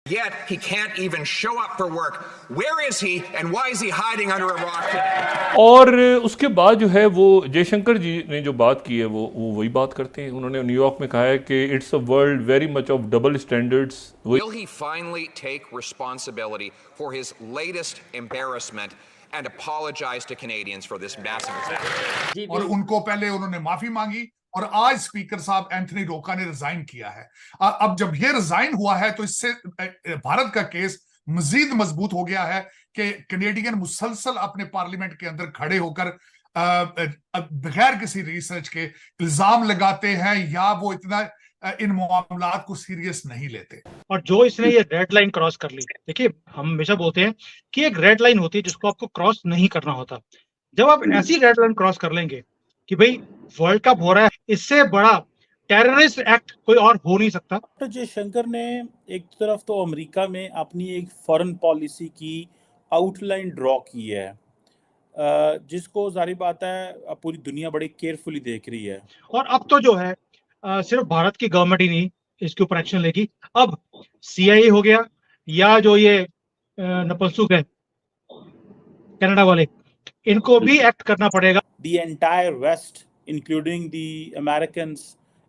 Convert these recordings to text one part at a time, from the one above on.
Yet he can't even show up for work. Where is he and why is he hiding under a rock today? और उसके बाद जो है वो जयशंकर जी ने जो बात की है वो वही बात करते हैं। उन्होंने न्यूयॉर्क में कहा है कि it's a world very much of double standards. Will he finally take responsibility for his latest embarrassment and apologize to Canadians for this massive disaster? और उनको पहले उन्होंने माफी मांगी और आज स्पीकर साहब एंथनी रोका ने रिजाइन किया है। अब जब ये रिजाइन हुआ है तो इससे भारत का केस मजीद मजबूत हो गया है कि कैनेडियन मुसलसल अपने पार्लियामेंट के अंदर खड़े होकर बगैर किसी रिसर्च के इल्जाम लगाते हैं या वो इतना इन मामलात को सीरियस नहीं लेते। और जो इसने ये रेड लाइन क्रॉस कर ली, देखिए हम हमेशा बोलते हैं कि एक रेड लाइन होती है जिसको आपको क्रॉस नहीं करना होता। जब आप ऐसी रेड लाइन क्रॉस कर लेंगे कि भाई वर्ल्ड कप हो रहा है, इससे बड़ा टेररिस्ट एक्ट कोई और हो नहीं सकता। डॉक्टर जयशंकर ने एक तरफ तो अमेरिका में अपनी एक फॉरेन पॉलिसी की आउटलाइन ड्रॉ की है, जिसको जारी बात है पूरी दुनिया बड़ी केयरफुली देख रही है। और अब तो जो है सिर्फ भारत की गवर्नमेंट ही नहीं इसके ऊपर एक्शन लेगी, अब CIA हो गया या जो ये नपुंसक है कनाडा वाले, इनको भी एक्ट करना पड़ेगा। The entire West, including the Americans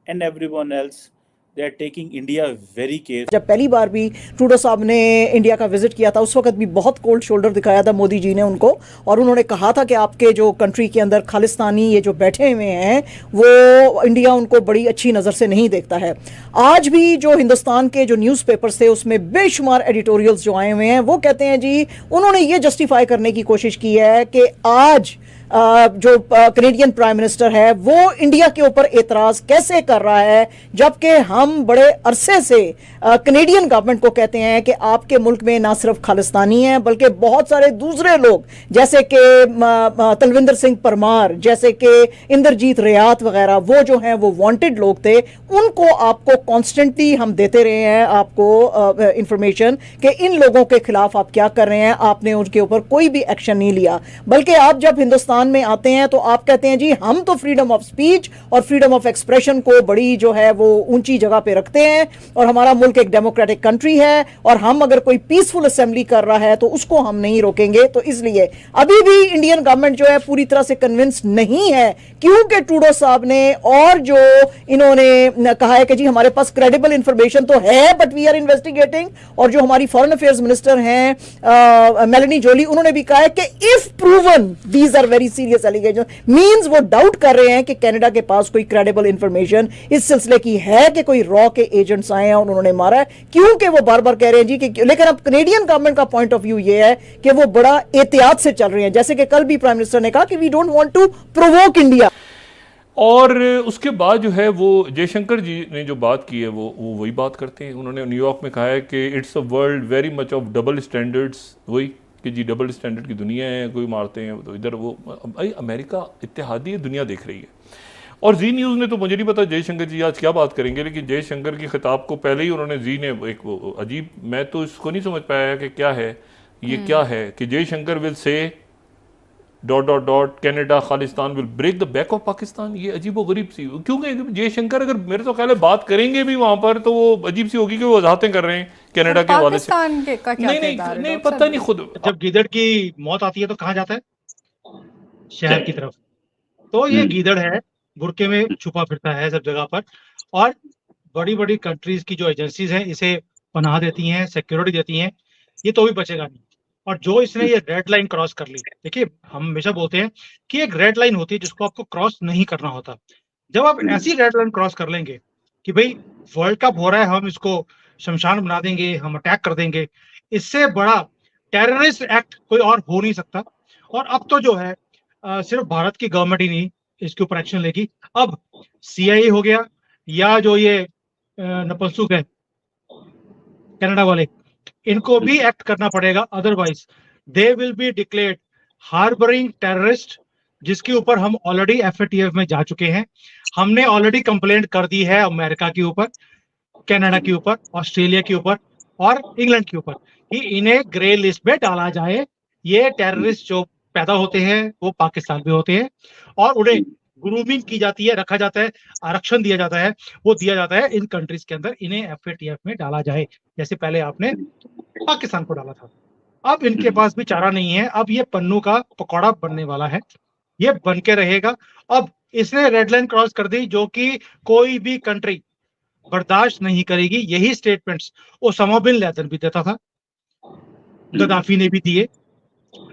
and everyone else, they are taking India very carefully. जब पहली बार भी ट्रूडो साहब ने इंडिया का विजिट किया था उस वक्त भी बहुत कोल्ड शोल्डर दिखाया था मोदी जी ने उनको, और उन्होंने कहा था कि आपके जो कंट्री के अंदर खालिस्तानी ये जो बैठे हुए हैं वो इंडिया उनको बड़ी अच्छी नज़र से नहीं देखता है। आज भी जो हिंदुस्तान के जो न्यूज़पेपर्स थे उसमें बेशुमार एडिटोरियल्स जो आए हुए हैं वो कहते हैं जी, उन्होंने ये जस्टिफाई करने की कोशिश की है कि आज जो कैनेडियन प्राइम मिनिस्टर है वो इंडिया के ऊपर एतराज कैसे कर रहा है, जबकि हम बड़े अरसे से कैनेडियन गवर्नमेंट को कहते हैं कि आपके मुल्क में ना सिर्फ खालिस्तानी हैं बल्कि बहुत सारे दूसरे लोग जैसे कि तलविंदर सिंह परमार, जैसे कि इंद्रजीत रियात वगैरह, वो जो हैं वो वांटेड लोग थे। उनको आपको कॉन्स्टेंटली हम देते रहे हैं आपको इंफॉर्मेशन कि इन लोगों के खिलाफ आप क्या कर रहे हैं। आपने उनके ऊपर कोई भी एक्शन नहीं लिया, बल्कि आप जब हिंदुस्तान में आते हैं तो आप कहते हैं जी हम तो फ्रीडम ऑफ स्पीच और फ्रीडम ऑफ एक्सप्रेशन को बड़ी जो है वो ऊंची जगह पे रखते हैं, और हमारा मुल्क एक डेमोक्रेटिक कंट्री है और हम अगर कोई पीसफुल असेंबली कर रहा है तो उसको हम नहीं रोकेंगे। तो इसलिए अभी भी इंडियन गवर्नमेंट जो है पूरी तरह से कन्विंस नहीं है, क्योंकि ट्रूडो साहब ने और जो इन्होंने कहा है कि जी हमारे पास क्रेडिबल इंफॉर्मेशन तो है बट वी आर इन्वेस्टिगेटिंग, और जो हमारी फॉरेन अफेयर्स मिनिस्टर हैं मेलेनी जोली, उन्होंने भी कहा है कि if proven these are very serious allegation, means वो डाउट कर रहे हैं कि कनाडा के पास कोई क्रेडिबल इंफॉर्मेशन इस सिलसिले की है कि कोई रॉ के एजेंट्स आए हैं और उन्होंने मारा है, क्योंकि वो बार बार कह रहे हैं जी कि, लेकिन अब कैनेडियन गवर्नमेंट का पॉइंट ऑफ व्यू ये है कि वो बड़ा एहतियात से चल रहे हैं, जैसे कि कल भी प्राइम मिनिस्टर ने कहा कि we don't want to provoke India. और उसके बाद जो है वो जयशंकर जी ने जो बात की है वो वही बात करते हैं। उन्होंने न्यूयॉर्क में कहा है कि it's a world very much of double standards, वही कि जी डबल स्टैंडर्ड की दुनिया है, कोई मारते हैं तो इधर वो भाई अमेरिका इत्तेहादी दुनिया देख रही है। और जी न्यूज़ ने तो मुझे नहीं पता जयशंकर जी आज क्या बात करेंगे, लेकिन जयशंकर की खिताब को पहले ही उन्होंने जी ने एक अजीब, मैं तो इसको नहीं समझ पाया कि क्या है ये, क्या है कि Jaishankar will say ... Canada Khalistan will break the back of Pakistan. ये अजीब व गरीब सी, क्योंकि जयशंकर अगर मेरे तो ख्याल है बात करेंगे भी वहां पर तो वो अजीब सी होगी कि वो वजाहतें कर रहे हैं कनाडा के हवाले से। नहीं पता नहीं खुद। जब गीदड़ की मौत आती है तो कहाँ जाता है? शहर की तरफ। तो ये गीदड़ है, बुरके में छुपा फिरता है सब जगह पर, और बड़ी बड़ी कंट्रीज की जो एजेंसीज हैं इसे पनाह देती हैं, सिक्योरिटी देती हैं, ये तो भी बचेगा नहीं। और जो इसने ये रेड लाइन क्रॉस कर ली, देखिए हम हमेशा बोलते हैं कि एक रेड लाइन होती है जिसको आपको क्रॉस नहीं करना होता। जब आप ऐसी रेड लाइन क्रॉस कर लेंगे कि भाई वर्ल्ड कप हो रहा है, हम इसको शमशान बना देंगे, हम अटैक कर देंगे, इससे बड़ा टेररिस्ट एक्ट कोई और हो नहीं सकता। और अब तो जो है सिर्फ भारत की गवर्नमेंट ही नहीं इसके ऊपर एक्शन लेगी, अब CIA हो गया या जो ये नपुंसक है कनाडा वाले, इनको भी एक्ट करना पड़ेगा, otherwise they will be declared harbouring terrorist, जिसके ऊपर हम ऑलरेडी FATF में जा चुके हैं। हमने ऑलरेडी कंप्लेंट कर दी है अमेरिका के ऊपर, कनाडा के ऊपर, ऑस्ट्रेलिया के ऊपर और इंग्लैंड के ऊपर कि इन्हें ग्रे लिस्ट में डाला जाए। ये टेररिस्ट जो पैदा होते हैं वो पाकिस्तान में होते हैं और उन्हें ग्रूमिंग की जाती है, रखा जाता है, आरक्षण दिया जाता है, वो दिया जाता है इन कंट्रीज के अंदर, इन्हें FATF में डाला जाए, जैसे पहले आपने पाकिस्तान को डाला था। अब इनके पास भी चारा नहीं है, अब ये पन्नू का पकौड़ा बनने वाला है, ये बन के रहेगा। अब इसने रेड लाइन क्रॉस कर दी जो कि कोई भी कंट्री बर्दाश्त नहीं करेगी। यही स्टेटमेंट्स ओसामा बिन लादेन भी देता था, गद्दाफी ने भी दिए,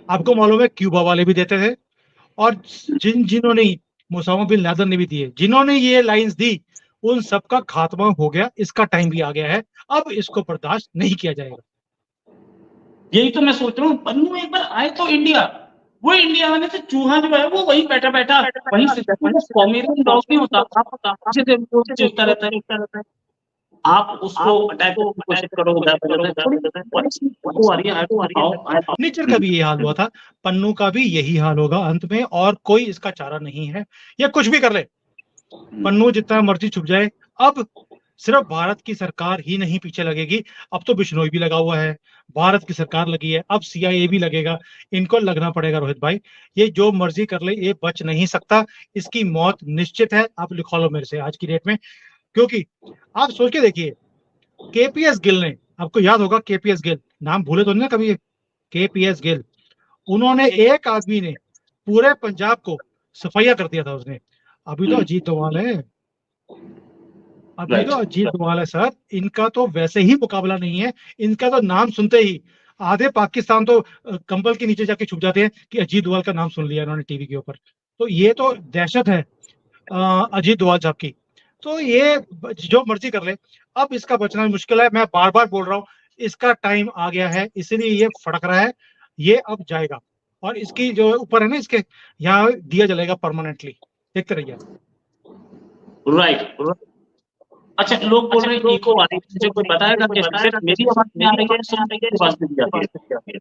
आपको मालूम है क्यूबा वाले भी देते थे, और जिन्होंने ओसामा बिन लादेन ने भी दिए, जिन्होंने ये लाइंस दी उन सबका खात्मा हो गया। इसका टाइम भी आ गया है, अब इसको बर्दाश्त नहीं किया जाएगा। यही तो मैं सोच रहा हूँ, पन्नू एक बार आए तो इंडिया, वो इंडिया आने से चूहा जो है वो वही बैठा बैठा वहीं से कॉमेडियन डॉग नहीं होता, अच्छे से चलता रहता है, आप उसको अटैक कोशिश करो, निचर का भी ये हाल हुआ था, पन्नू का भी यही हाल होगा अंत में, और कोई इसका चारा नहीं है। ये कुछ भी कर ले, पन्नू जितना मर्जी छुप जाए, अब सिर्फ भारत की सरकार ही नहीं पीछे लगेगी, अब तो बिश्नोई भी लगा हुआ है, भारत की सरकार लगी है, अब CIA भी लगेगा, इनको लगना पड़ेगा रोहित भाई। ये जो मर्जी कर ले, ये बच नहीं सकता, इसकी मौत निश्चित है। आप लिखवा लो मेरे से आज की डेट में, क्योंकि आप सोच के देखिए, KPS गिल ने, आपको याद होगा KPS गिल, नाम भूले तो नहीं ना कभी, KPS गिल, उन्होंने, एक आदमी ने पूरे पंजाब को सफाइया कर दिया था उसने। अभी तो अजीत डोभाल है, अभी तो अजीत डोभाल है सर, इनका तो वैसे ही मुकाबला नहीं है। इनका तो नाम सुनते ही आधे पाकिस्तान तो कंबल के नीचे जाके छुप जाते हैं कि अजीत डोभाल का नाम सुन लिया इन्होंने टीवी के ऊपर। तो ये तो दहशत है अजीत डोभाल साहब की। तो ये जो मर्जी कर ले, अब इसका बचना मुश्किल है। मैं बार बार बोल रहा हूँ, इसका टाइम आ गया है, इसलिए ये फड़क रहा है, ये अब जाएगा, और इसकी जो ऊपर है ना, इसके यहाँ दिया जलेगा परमानेंटली, देखते रहिए। राइट। अच्छा, लोग बोल रहे हैं इको आ रही है, मुझे कोई बताएगा कि सिर्फ मेरी आवाज में आ रही है, आवाज में भी आ रही है?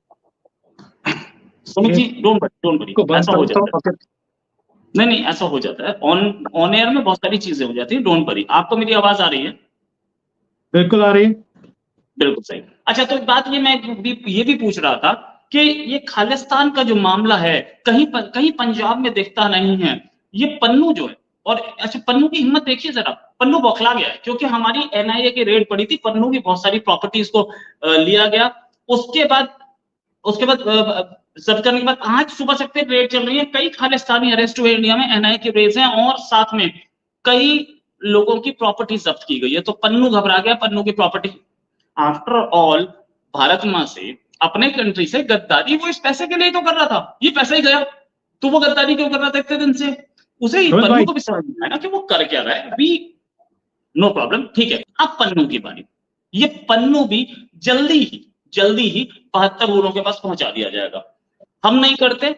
सुमित जी, डोंट वरी, ऐसा हो जाता है। नहीं, ऐसा हो जाता है, ऑन एयर में बहुत सारी चीजें हो जाती है, डोंट वरी। आपको मेरी आवाज आ रही है? बिल्कुल आ रही है, बिल्कुल सही। अच्छा, तो एक बात मैं ये भी पूछ रहा था कि ये खालिस्तान का जो मामला है, कहीं पंजाब में दिखता नहीं है। ये पन्नू जो है, और अच्छा, पन्नू की हिम्मत देखिए जरा, पन्नू बौखला गया है, क्योंकि हमारी NIA की रेड पड़ी थी, पन्नू की बहुत सारी प्रॉपर्टीज को लिया गया। उसके बाद जब्त करने के बाद आज सुबह से रेड चल रही है, कई खालिस्तानी अरेस्ट हुए इंडिया में, NIA की रेड हैं, और साथ में कई लोगों की प्रॉपर्टी जब्त की गई है। तो पन्नू घबरा गया, पन्नू की प्रॉपर्टी। आफ्टर ऑल, भारत मां से, अपने कंट्री से गद्दारी वो इस पैसे के लिए तो कर रहा था, ये पैसा ही गया, तो वो गद्दारी क्यों कर रहा था इतने दिन से? उसे ही पन्नू को भी समझ में आया ना कि वो कर क्या रहा है। भी नो प्रॉब्लम, ठीक है। अब पन्नू की बारी, ये पन्नू भी जल्दी ही 72 वोटों के पास पहुंचा दिया जाएगा। हम नहीं करते,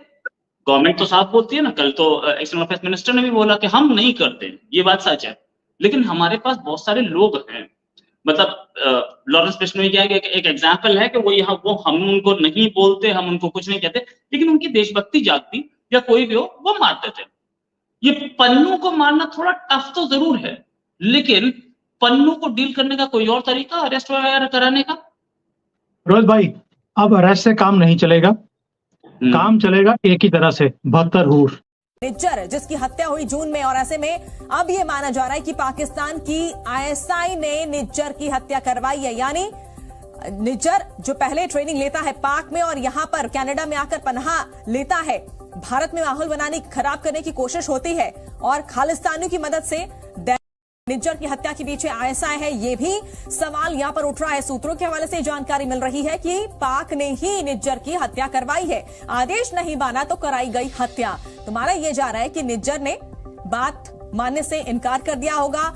गवर्नमेंट तो साफ बोलती है ना, कल तो एक्सटर्नल अफेयर्स मिनिस्टर ने भी बोला कि हम नहीं करते, ये बात सच है, लेकिन हमारे पास बहुत सारे लोग हैं। मतलब लॉरेंस बिश्नोई क्या एक एग्जाम्पल है कि वो हम उनको नहीं बोलते, हम उनको कुछ नहीं कहते, लेकिन उनकी देशभक्ति जागती, या कोई भी हो, वो मारते थे। ये पन्नू को मारना थोड़ा टफ तो जरूर है, लेकिन पन्नू को डील करने का कोई और तरीका, अरेस्ट वगैरह कराने का? रोहित भाई, अब अरेस्ट से काम नहीं चलेगा, काम चलेगा एक ही तरह से, बदतरहूर। निज्जर, जिसकी हत्या हुई जून में, और ऐसे में अब ये माना जा रहा है कि पाकिस्तान की ISI ने निज्जर की हत्या करवाई है। यानी निज्जर जो पहले ट्रेनिंग लेता है पाक में, और यहाँ पर कनाडा में आकर पनाह लेता है, भारत में माहौल बनाने, खराब करने की कोशिश होती है, और खालिस्तानियों की मदद से निज्जर की हत्या के पीछे ISI है। ये भी सवाल यहाँ पर उठ रहा है। सूत्रों के हवाले से जानकारी मिल रही है कि पाक ने ही निज्जर की हत्या करवाई है, आदेश नहीं माना तो कराई गई हत्या। तो माना यह जा रहा है कि निज्जर ने बात मानने से इनकार कर दिया होगा।